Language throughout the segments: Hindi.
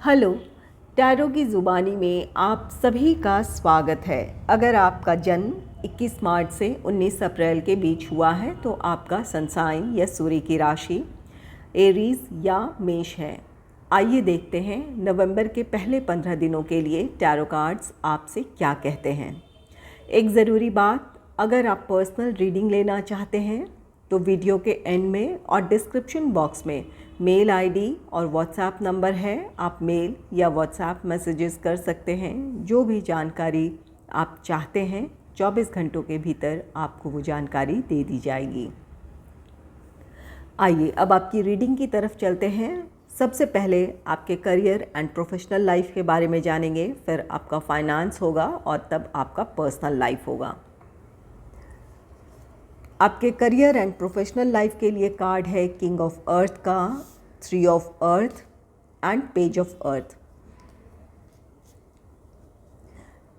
हेलो, टैरो की ज़ुबानी में आप सभी का स्वागत है। अगर आपका जन्म 21 मार्च से 19 अप्रैल के बीच हुआ है तो आपका सन साइन या सूर्य की राशि एरीज या मेष है। आइए देखते हैं नवंबर के पहले 15 दिनों के लिए टैरो कार्ड्स आपसे क्या कहते हैं। एक ज़रूरी बात, अगर आप पर्सनल रीडिंग लेना चाहते हैं तो वीडियो के एंड में और डिस्क्रिप्शन बॉक्स में मेल आईडी और व्हाट्सएप नंबर है। आप मेल या व्हाट्सएप मैसेजेस कर सकते हैं। जो भी जानकारी आप चाहते हैं 24 घंटों के भीतर आपको वो जानकारी दे दी जाएगी। आइए अब आपकी रीडिंग की तरफ चलते हैं। सबसे पहले आपके करियर एंड प्रोफेशनल लाइफ के बारे में जानेंगे, फिर आपका फाइनेंस होगा और तब आपका पर्सनल लाइफ होगा। आपके करियर एंड प्रोफेशनल लाइफ के लिए कार्ड है किंग ऑफ अर्थ का, 3 of earth and page of earth.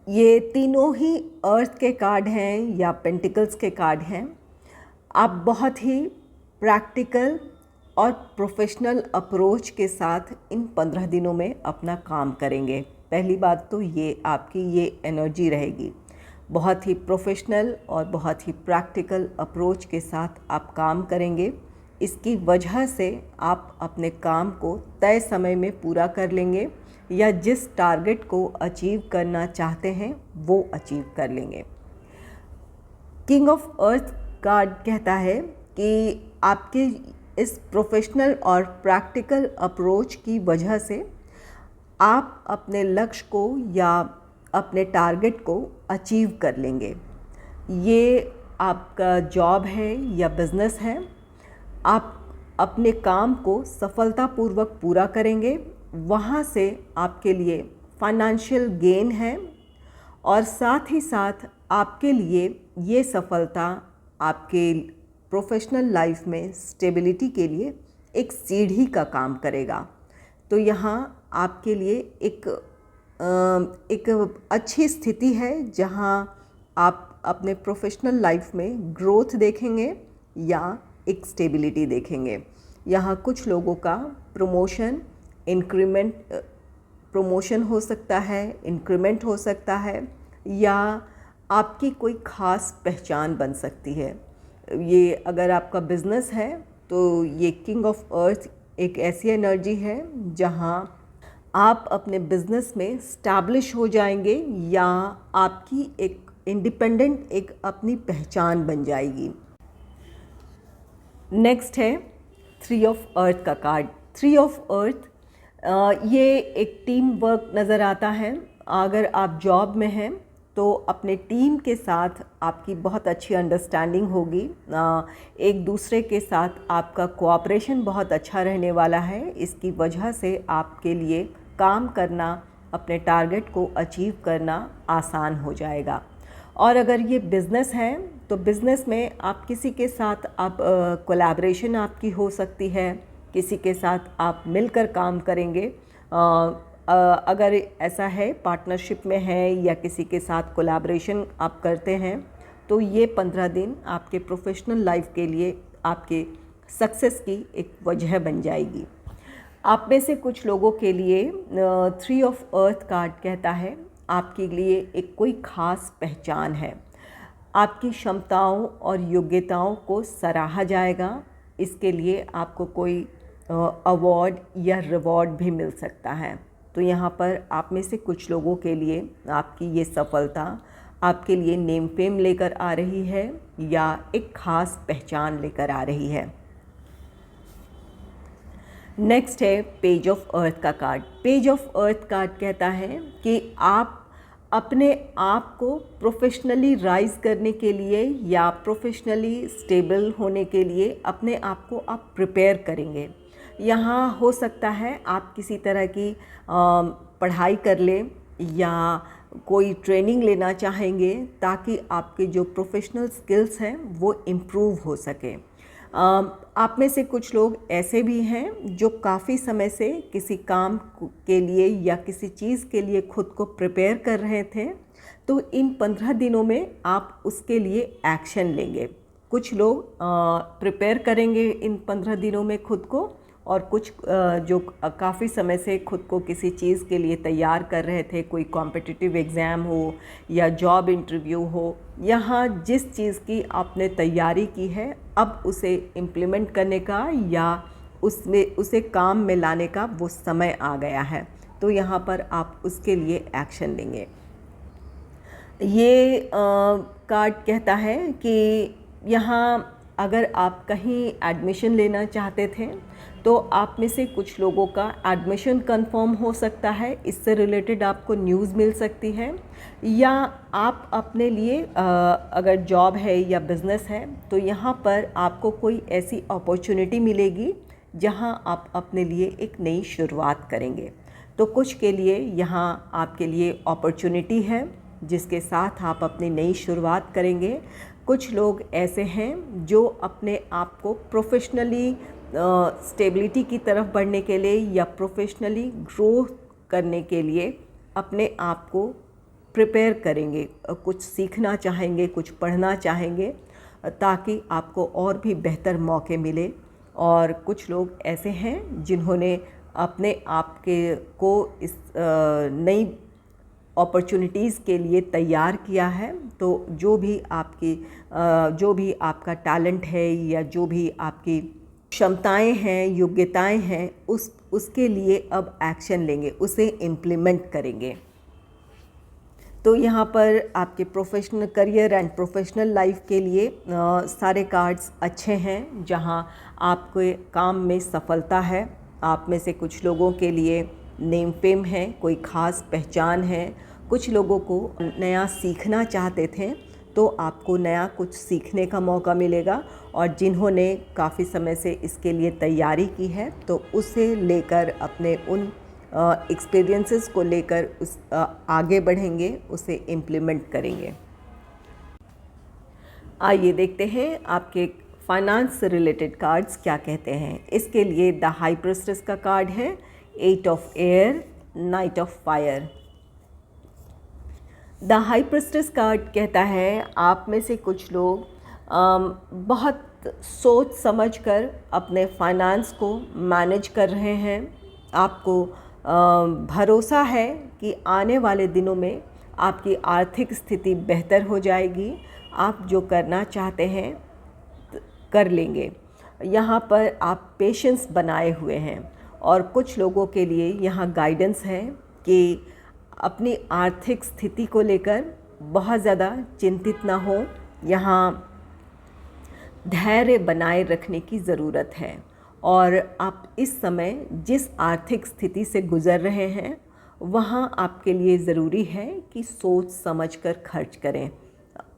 ये तीनों ही अर्थ के कार्ड हैं या पेंटिकल्स के कार्ड हैं। आप बहुत ही प्रैक्टिकल और प्रोफेशनल अप्रोच के साथ इन 15 दिनों में अपना काम करेंगे। पहली बात तो ये आपकी ये एनर्जी रहेगी, बहुत ही प्रोफेशनल और बहुत ही प्रैक्टिकल अप्रोच के साथ आप काम करेंगे। इसकी वजह से आप अपने काम को तय समय में पूरा कर लेंगे या जिस टारगेट को अचीव करना चाहते हैं वो अचीव कर लेंगे। किंग ऑफ अर्थ कार्ड कहता है कि आपके इस प्रोफेशनल और प्रैक्टिकल अप्रोच की वजह से आप अपने लक्ष्य को या अपने टारगेट को अचीव कर लेंगे। ये आपका जॉब है या बिज़नेस है, आप अपने काम को सफलतापूर्वक पूरा करेंगे। वहाँ से आपके लिए फाइनेंशियल गेन है और साथ ही साथ आपके लिए ये सफलता आपके प्रोफेशनल लाइफ में स्टेबिलिटी के लिए एक सीढ़ी का काम करेगा। तो यहाँ आपके लिए एक अच्छी स्थिति है जहाँ आप अपने प्रोफेशनल लाइफ में ग्रोथ देखेंगे या एक स्टेबिलिटी देखेंगे। यहाँ कुछ लोगों का प्रमोशन हो सकता है, इंक्रीमेंट हो सकता है या आपकी कोई ख़ास पहचान बन सकती है। ये अगर आपका बिज़नेस है तो ये किंग ऑफ अर्थ एक ऐसी एनर्जी है जहाँ आप अपने बिज़नेस में स्टैब्लिश हो जाएंगे या आपकी एक इंडिपेंडेंट एक अपनी पहचान बन जाएगी। नेक्स्ट है 3 ऑफ अर्थ का कार्ड। 3 ऑफ अर्थ ये एक टीम वर्क नज़र आता है। अगर आप जॉब में हैं तो अपने टीम के साथ आपकी बहुत अच्छी अंडरस्टैंडिंग होगी। एक दूसरे के साथ आपका कोऑपरेशन बहुत अच्छा रहने वाला है। इसकी वजह से आपके लिए काम करना, अपने टारगेट को अचीव करना आसान हो जाएगा। और अगर ये बिज़नेस है तो बिज़नेस में आप किसी के साथ आप कोलैबोरेशन आपकी हो सकती है, किसी के साथ आप मिलकर काम करेंगे। अगर ऐसा है, पार्टनरशिप में है या किसी के साथ कोलैबोरेशन आप करते हैं तो ये 15 दिन आपके प्रोफेशनल लाइफ के लिए आपके सक्सेस की एक वजह बन जाएगी। आप में से कुछ लोगों के लिए 3 ऑफ अर्थ कार्ड कहता है आपके लिए एक कोई ख़ास पहचान है। आपकी क्षमताओं और योग्यताओं को सराहा जाएगा। इसके लिए आपको कोई अवार्ड या रिवॉर्ड भी मिल सकता है। तो यहाँ पर आप में से कुछ लोगों के लिए आपकी ये सफलता आपके लिए नेम फेम लेकर आ रही है या एक ख़ास पहचान लेकर आ रही है। नेक्स्ट है पेज ऑफ अर्थ का card. Page of earth card कहता है कि आप अपने आप को प्रोफेशनली राइज करने के लिए या प्रोफेशनली स्टेबल होने के लिए अपने आप को आप प्रिपेयर करेंगे। यहाँ हो सकता है आप किसी तरह की पढ़ाई कर लें या कोई ट्रेनिंग लेना चाहेंगे ताकि आपके जो प्रोफेशनल स्किल्स हैं वो इम्प्रूव हो सके। आप में से कुछ लोग ऐसे भी हैं जो काफ़ी समय से किसी काम के लिए या किसी चीज़ के लिए खुद को प्रिपेयर कर रहे थे, तो इन 15 दिनों में आप उसके लिए एक्शन लेंगे। कुछ लोग प्रिपेयर करेंगे इन 15 दिनों में खुद को और कुछ जो काफ़ी समय से खुद को किसी चीज़ के लिए तैयार कर रहे थे, कोई कॉम्पिटिटिव एग्ज़ाम हो या जॉब इंटरव्यू हो, यहाँ जिस चीज़ की आपने तैयारी की है अब उसे इम्प्लीमेंट करने का या उसमें उसे काम में लाने का वो समय आ गया है। तो यहाँ पर आप उसके लिए एक्शन लेंगे। ये कार्ड कहता है कि यहाँ अगर आप कहीं एडमिशन लेना चाहते थे तो आप में से कुछ लोगों का एडमिशन कंफर्म हो सकता है, इससे रिलेटेड आपको न्यूज़ मिल सकती है। या आप अपने लिए अगर जॉब है या बिज़नेस है तो यहाँ पर आपको कोई ऐसी अपॉर्चुनिटी मिलेगी जहाँ आप अपने लिए एक नई शुरुआत करेंगे। तो कुछ के लिए यहाँ आपके लिए अपॉर्चुनिटी है जिसके साथ आप अपनी नई शुरुआत करेंगे। कुछ लोग ऐसे हैं जो अपने आप को प्रोफेशनली स्टेबिलिटी की तरफ बढ़ने के लिए या प्रोफेशनली ग्रो करने के लिए अपने आप को प्रिपेयर करेंगे, कुछ सीखना चाहेंगे, कुछ पढ़ना चाहेंगे ताकि आपको और भी बेहतर मौके मिले। और कुछ लोग ऐसे हैं जिन्होंने अपने आप को इस नई अपॉर्चुनिटीज़ के लिए तैयार किया है। तो जो भी आपका टैलेंट है या जो भी आपकी क्षमताएं हैं, योग्यताएं हैं, उसके लिए अब एक्शन लेंगे, उसे इम्प्लीमेंट करेंगे। तो यहाँ पर आपके professional career and professional life के लिए सारे कार्ड्स अच्छे हैं जहाँ आपके काम में सफलता है। आप में से कुछ लोगों के लिए नेम फेम है, कोई ख़ास पहचान है। कुछ लोगों को नया सीखना चाहते थे तो आपको नया कुछ सीखने का मौका मिलेगा। और जिन्होंने काफ़ी समय से इसके लिए तैयारी की है तो उसे लेकर अपने उन एक्सपीरियंसेस को लेकर आगे बढ़ेंगे, उसे इम्प्लीमेंट करेंगे। आइए देखते हैं आपके फाइनेंस से रिलेटेड कार्ड्स क्या कहते हैं। इसके लिए द हाई प्रीस्टेस का कार्ड है, 8 of air, night of fire. The high priestess card कहता है आप में से कुछ लोग बहुत सोच समझकर अपने फाइनेंस को मैनेज कर रहे हैं। आपको भरोसा है कि आने वाले दिनों में आपकी आर्थिक स्थिति बेहतर हो जाएगी। आप जो करना चाहते हैं कर लेंगे। यहाँ पर आप पेशेंस बनाए हुए हैं। और कुछ लोगों के लिए यहाँ गाइडेंस है कि अपनी आर्थिक स्थिति को लेकर बहुत ज़्यादा चिंतित ना हो। यहाँ धैर्य बनाए रखने की ज़रूरत है। और आप इस समय जिस आर्थिक स्थिति से गुज़र रहे हैं वहाँ आपके लिए ज़रूरी है कि सोच समझकर खर्च करें।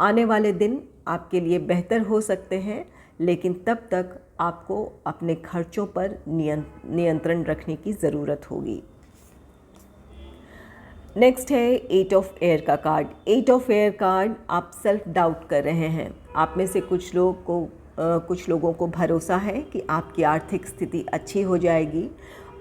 आने वाले दिन आपके लिए बेहतर हो सकते हैं, लेकिन तब तक आपको अपने खर्चों पर नियंत्रण रखने की ज़रूरत होगी। नेक्स्ट है 8 ऑफ एयर का कार्ड। 8 ऑफ एयर कार्ड, आप सेल्फ डाउट कर रहे हैं। आप में से कुछ लोगों को भरोसा है कि आपकी आर्थिक स्थिति अच्छी हो जाएगी।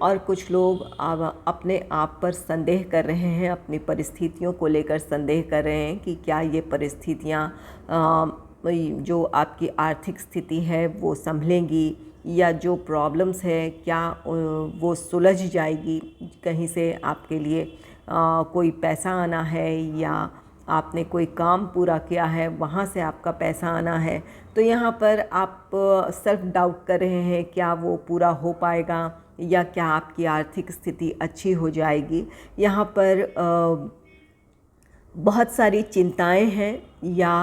और कुछ लोग अपने आप पर संदेह कर रहे हैं, अपनी परिस्थितियों को लेकर संदेह कर रहे हैं कि क्या ये परिस्थितियाँ जो आपकी आर्थिक स्थिति है वो संभलेंगी, या जो प्रॉब्लम्स है क्या वो सुलझ जाएगी। कहीं से आपके लिए कोई पैसा आना है या आपने कोई काम पूरा किया है, वहाँ से आपका पैसा आना है। तो यहाँ पर आप सेल्फ डाउट कर रहे हैं क्या वो पूरा हो पाएगा या क्या आपकी आर्थिक स्थिति अच्छी हो जाएगी। यहाँ पर बहुत सारी चिंताएं हैं या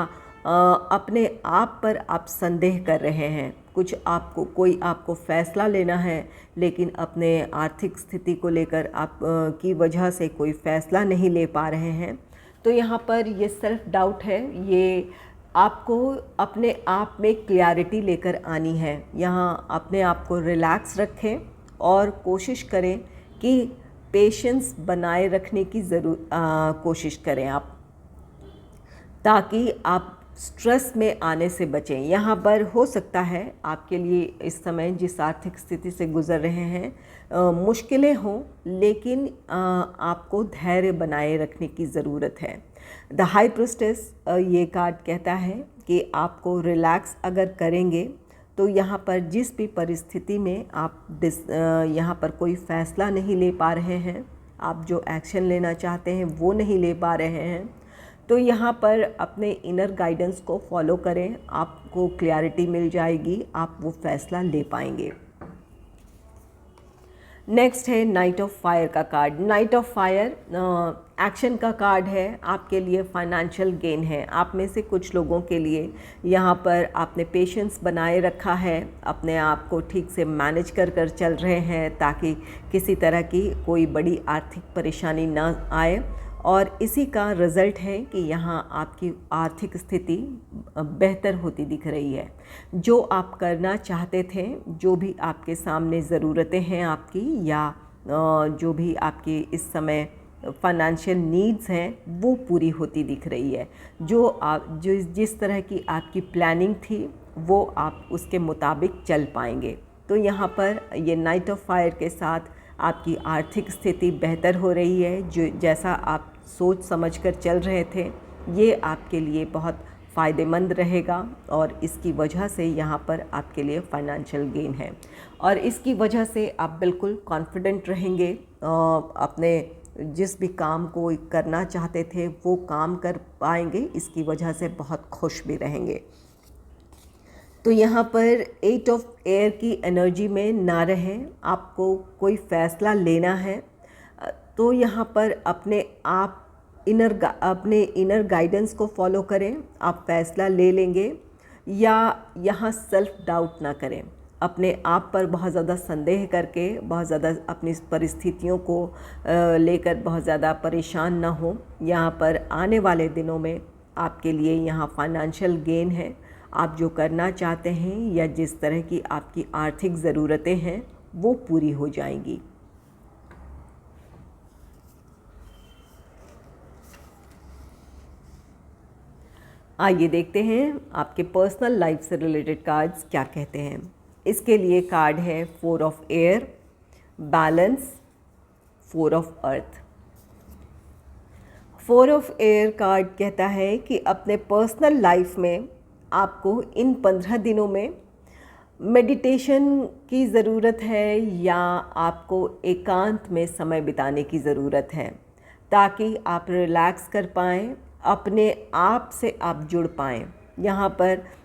अपने आप पर आप संदेह कर रहे हैं। कोई आपको फ़ैसला लेना है लेकिन अपने आर्थिक स्थिति को लेकर आप की वजह से कोई फ़ैसला नहीं ले पा रहे हैं। तो यहाँ पर ये सेल्फ डाउट है, ये आपको अपने आप में क्लैरिटी लेकर आनी है। यहाँ अपने आप को रिलैक्स रखें और कोशिश करें कि पेशेंस बनाए रखने की कोशिश करें आप, ताकि आप स्ट्रेस में आने से बचें। यहाँ पर हो सकता है आपके लिए इस समय जिस आर्थिक स्थिति से गुज़र रहे हैं मुश्किलें हों, लेकिन आपको धैर्य बनाए रखने की ज़रूरत है। द हाई प्रीस्टेस ये कार्ड कहता है कि आपको रिलैक्स अगर करेंगे तो यहाँ पर जिस भी परिस्थिति में आप यहाँ पर कोई फ़ैसला नहीं ले पा रहे हैं, आप जो एक्शन लेना चाहते हैं वो नहीं ले पा रहे हैं, तो यहाँ पर अपने इनर गाइडेंस को फॉलो करें, आपको क्लैरिटी मिल जाएगी, आप वो फ़ैसला ले पाएंगे। नेक्स्ट है नाइट ऑफ फायर का card. Night of fire action का कार्ड है, आपके लिए फाइनेंशियल गेन है। आप में से कुछ लोगों के लिए यहाँ पर आपने पेशेंस बनाए रखा है, अपने आप को ठीक से मैनेज कर चल रहे हैं ताकि किसी तरह की कोई बड़ी आर्थिक परेशानी ना आए, और इसी का रिज़ल्ट है कि यहाँ आपकी आर्थिक स्थिति बेहतर होती दिख रही है। जो आप करना चाहते थे, जो भी आपके सामने ज़रूरतें हैं आपकी, या जो भी आपकी इस समय फाइनेंशियल नीड्स हैं, वो पूरी होती दिख रही है। जो जिस तरह की आपकी प्लानिंग थी वो आप उसके मुताबिक चल पाएंगे। तो यहाँ पर ये नाइट ऑफ फायर के साथ आपकी आर्थिक स्थिति बेहतर हो रही है। जो जैसा आप सोच समझकर चल रहे थे, ये आपके लिए बहुत फ़ायदेमंद रहेगा, और इसकी वजह से यहाँ पर आपके लिए फाइनेंशियल गेन है, और इसकी वजह से आप बिल्कुल कॉन्फिडेंट रहेंगे। अपने जिस भी काम को करना चाहते थे वो काम कर पाएंगे, इसकी वजह से बहुत खुश भी रहेंगे। तो यहाँ पर 8 ऑफ एयर की एनर्जी में ना रहें, आपको कोई फ़ैसला लेना है तो यहाँ पर अपने इनर गाइडेंस को फॉलो करें, आप फ़ैसला ले लेंगे। या यहाँ सेल्फ डाउट ना करें, अपने आप पर बहुत ज़्यादा संदेह करके बहुत ज़्यादा अपनी परिस्थितियों को लेकर बहुत ज़्यादा परेशान ना हो। यहाँ पर आने वाले दिनों में आपके लिए यहाँ फाइनेंशियल गेन है, आप जो करना चाहते हैं या जिस तरह की आपकी आर्थिक ज़रूरतें हैं वो पूरी हो जाएंगी। आइए देखते हैं आपके पर्सनल लाइफ से रिलेटेड कार्ड्स क्या कहते हैं। इसके लिए कार्ड है 4 of air, balance, 4 of earth. 4 of air card कहता है कि अपने पर्सनल लाइफ में आपको इन 15 दिनों में मेडिटेशन की ज़रूरत है, या आपको एकांत में समय बिताने की ज़रूरत है, ताकि आप रिलैक्स कर पाएँ, अपने आप से आप जुड़ पाएँ। यहाँ पर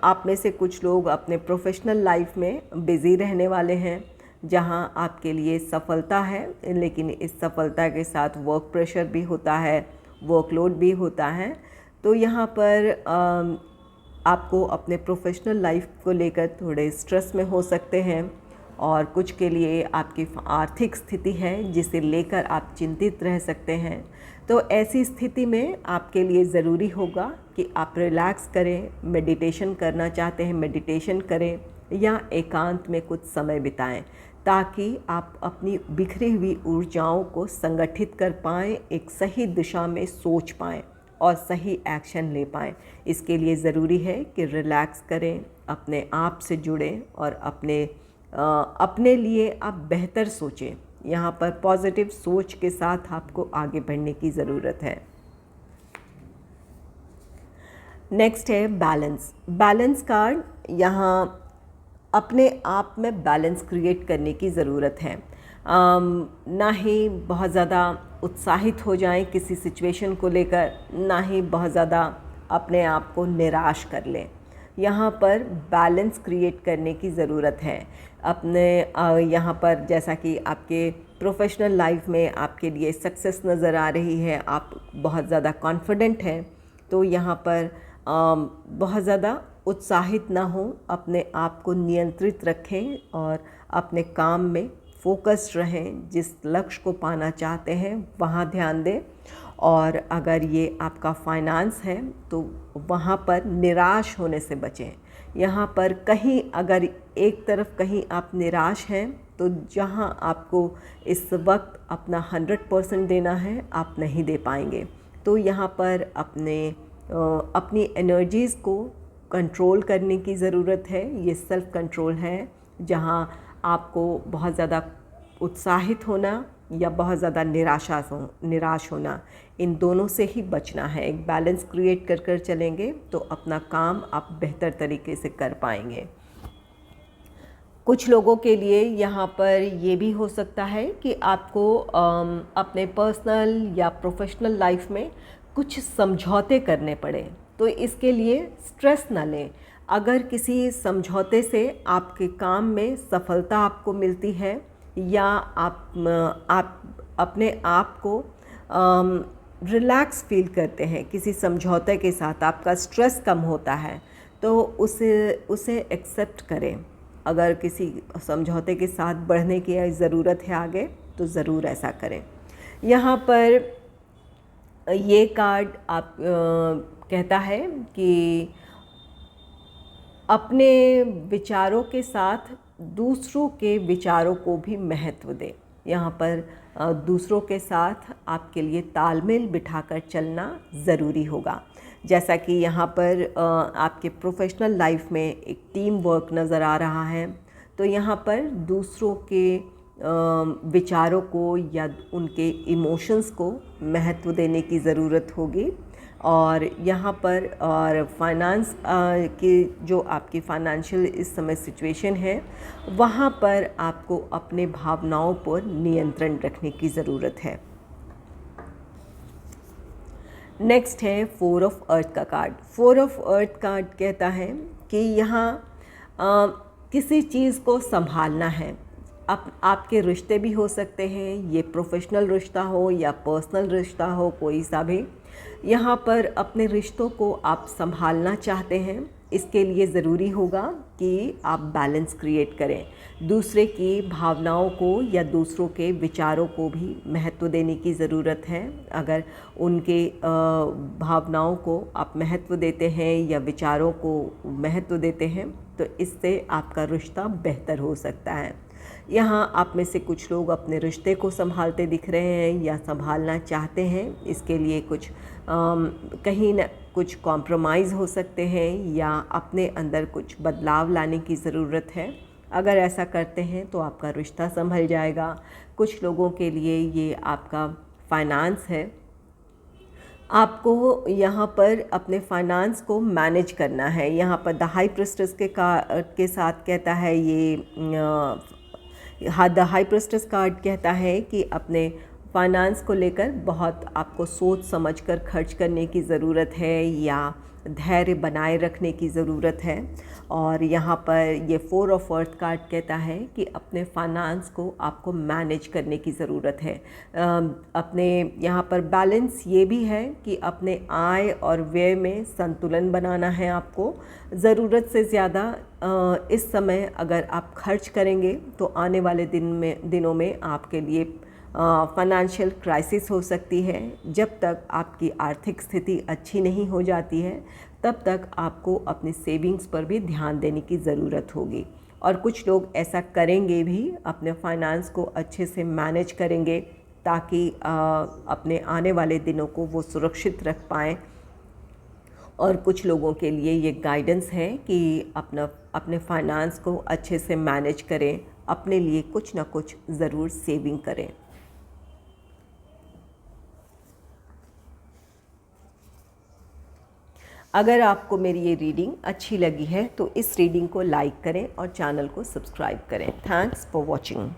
आप में से कुछ लोग अपने प्रोफेशनल लाइफ में बिज़ी रहने वाले हैं, जहाँ आपके लिए सफलता है, लेकिन इस सफलता के साथ वर्क प्रेशर भी होता है, वर्कलोड भी होता है। तो यहाँ पर आपको अपने प्रोफेशनल लाइफ को लेकर थोड़े स्ट्रेस में हो सकते हैं, और कुछ के लिए आपकी आर्थिक स्थिति है जिसे लेकर आप चिंतित रह सकते हैं। तो ऐसी स्थिति में आपके लिए ज़रूरी होगा कि आप रिलैक्स करें, मेडिटेशन करना चाहते हैं मेडिटेशन करें, या एकांत में कुछ समय बिताएं, ताकि आप अपनी बिखरी हुई ऊर्जाओं को संगठित कर पाएँ, एक सही दिशा में सोच पाएँ और सही एक्शन ले पाएँ। इसके लिए ज़रूरी है कि रिलैक्स करें, अपने आप से जुड़ें, और अपने लिए आप बेहतर सोचें। यहाँ पर पॉजिटिव सोच के साथ आपको आगे बढ़ने की ज़रूरत है। नेक्स्ट है बैलेंस। बैलेंस कार्ड, यहाँ अपने आप में बैलेंस क्रिएट करने की ज़रूरत है। ना ही बहुत ज़्यादा उत्साहित हो जाएं किसी सिचुएशन को लेकर, ना ही बहुत ज़्यादा अपने आप को निराश कर लें। यहाँ पर बैलेंस क्रिएट करने की ज़रूरत है। अपने यहाँ पर जैसा कि आपके प्रोफेशनल लाइफ में आपके लिए सक्सेस नज़र आ रही है, आप बहुत ज़्यादा कॉन्फिडेंट हैं, तो यहाँ पर बहुत ज़्यादा उत्साहित ना हो, अपने आप को नियंत्रित रखें और अपने काम में फोकस्ड रहें। जिस लक्ष्य को पाना चाहते हैं वहाँ ध्यान दें, और अगर ये आपका फाइनेंस है तो वहाँ पर निराश होने से बचें। यहाँ पर कहीं अगर एक तरफ कहीं आप निराश हैं, तो जहाँ आपको इस वक्त अपना 100% देना है आप नहीं दे पाएंगे। तो यहाँ पर अपनी एनर्जीज़ को कंट्रोल करने की ज़रूरत है। ये सेल्फ कंट्रोल है, जहाँ आपको बहुत ज़्यादा उत्साहित होना या बहुत ज़्यादा निराश होना, इन दोनों से ही बचना है। एक बैलेंस क्रिएट कर कर चलेंगे तो अपना काम आप बेहतर तरीके से कर पाएंगे। कुछ लोगों के लिए यहाँ पर ये भी हो सकता है कि आपको अपने पर्सनल या प्रोफेशनल लाइफ में कुछ समझौते करने पड़े, तो इसके लिए स्ट्रेस ना लें। अगर किसी समझौते से आपके काम में सफलता आपको मिलती है या आप अपने आप को रिलैक्स फील करते हैं किसी समझौते के साथ, आपका स्ट्रेस कम होता है, तो उसे एक्सेप्ट करें। अगर किसी समझौते के साथ बढ़ने की ज़रूरत है आगे, तो ज़रूर ऐसा करें। यहाँ पर ये कार्ड आप कहता है कि अपने विचारों के साथ दूसरों के विचारों को भी महत्व दें। यहाँ पर दूसरों के साथ आपके लिए तालमेल बिठाकर चलना ज़रूरी होगा। जैसा कि यहाँ पर आपके प्रोफेशनल लाइफ में एक टीम वर्क नज़र आ रहा है, तो यहाँ पर दूसरों के विचारों को या उनके इमोशंस को महत्व देने की ज़रूरत होगी। और यहाँ पर और फाइनेंस की जो आपकी फाइनेंशियल इस समय सिचुएशन है, वहाँ पर आपको अपने भावनाओं पर नियंत्रण रखने की ज़रूरत है। नेक्स्ट है 4 ऑफ अर्थ का कार्ड। 4 ऑफ अर्थ कार्ड कहता है कि यहाँ किसी चीज़ को संभालना है। आपके रिश्ते भी हो सकते हैं, ये प्रोफेशनल रिश्ता हो या पर्सनल रिश्ता हो, कोई सा भी। यहाँ पर अपने रिश्तों को आप संभालना चाहते हैं, इसके लिए ज़रूरी होगा कि आप बैलेंस क्रिएट करें। दूसरे की भावनाओं को या दूसरों के विचारों को भी महत्व देने की ज़रूरत है। अगर उनके भावनाओं को आप महत्व देते हैं या विचारों को महत्व देते हैं, तो इससे आपका रिश्ता बेहतर हो सकता है। यहाँ आप में से कुछ लोग अपने रिश्ते को संभालते दिख रहे हैं या संभालना चाहते हैं। इसके लिए कुछ कहीं न कुछ कॉम्प्रोमाइज़ हो सकते हैं या अपने अंदर कुछ बदलाव लाने की ज़रूरत है। अगर ऐसा करते हैं तो आपका रिश्ता संभल जाएगा। कुछ लोगों के लिए ये आपका फाइनेंस है। आपको यहाँ पर अपने फाइनेंस को मैनेज करना है। यहाँ पर द हाई प्रिस्टेस के साथ कहता है ये द हाई प्रिस्टेस कार्ड कहता है कि अपने फाइनेंस को लेकर बहुत आपको सोच समझकर खर्च करने की ज़रूरत है या धैर्य बनाए रखने की ज़रूरत है। और यहाँ पर ये 4 ऑफ अर्थ कार्ड कहता है कि अपने फाइनेंस को आपको मैनेज करने की ज़रूरत है। अपने यहाँ पर बैलेंस ये भी है कि अपने आय और व्यय में संतुलन बनाना है आपको। ज़रूरत से ज़्यादा इस समय अगर आप खर्च करेंगे तो आने वाले दिनों में आपके लिए फाइनेंशियल क्राइसिस हो सकती है। जब तक आपकी आर्थिक स्थिति अच्छी नहीं हो जाती है, तब तक आपको अपनी सेविंग्स पर भी ध्यान देने की ज़रूरत होगी। और कुछ लोग ऐसा करेंगे भी, अपने फाइनेंस को अच्छे से मैनेज करेंगे ताकि अपने आने वाले दिनों को वो सुरक्षित रख पाएँ। और कुछ लोगों के लिए ये गाइडेंस है कि अपने फाइनेंस को अच्छे से मैनेज करें, अपने लिए कुछ ना कुछ ज़रूर सेविंग करें। अगर आपको मेरी ये रीडिंग अच्छी लगी है तो इस रीडिंग को लाइक करें और चैनल को सब्सक्राइब करें। Thanks for watching.